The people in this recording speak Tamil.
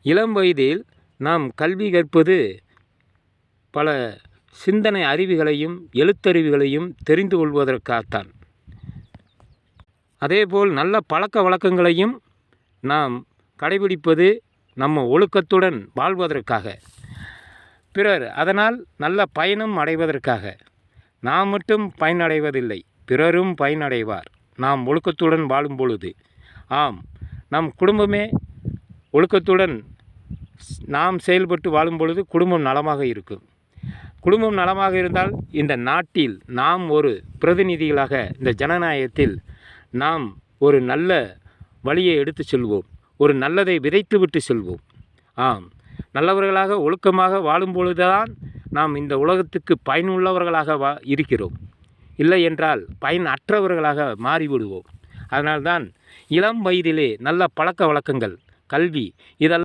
இளம் வயதில் நாம் கல்வி கற்பது பல சிந்தனை அறிவுகளையும் எழுத்தறிவுகளையும் தெரிந்து கொள்வதற்காகத்தான். அதேபோல் நல்ல பழக்க வழக்கங்களையும் நாம் கடைபிடிப்பது நம்ம ஒழுக்கத்துடன் வாழ்வதற்காக, பிறர் அதனால் நல்ல பயனும் அடைவதற்காக. நாம் மட்டும் பயனடைவதில்லை, பிறரும் பயனடைவார் நாம் ஒழுக்கத்துடன் வாழும் பொழுது. ஆம், நம் குடும்பமே ஒழுக்கத்துடன் நாம் செயல்பட்டு வாழும் பொழுது குடும்பம் நலமாக இருக்கும். குடும்பம் நலமாக இருந்தால் இந்த நாட்டில் நாம் ஒரு பிரதிநிதிகளாக இந்த ஜனநாயகத்தில் நாம் ஒரு நல்ல வழியை எடுத்து செல்வோம், ஒரு நல்லதை விதைத்து விட்டு செல்வோம். ஆம், நல்லவர்களாக ஒழுக்கமாக வாழும் பொழுதுதான் நாம் இந்த உலகத்துக்கு பயனுள்ளவர்களாக இருக்கிறோம். இல்லை என்றால் பயன் அற்றவர்களாக மாறிவிடுவோம். அதனால்தான் இளம் வயதிலே நல்ல பழக்க வழக்கங்கள், கல்வி இதெல்லாம்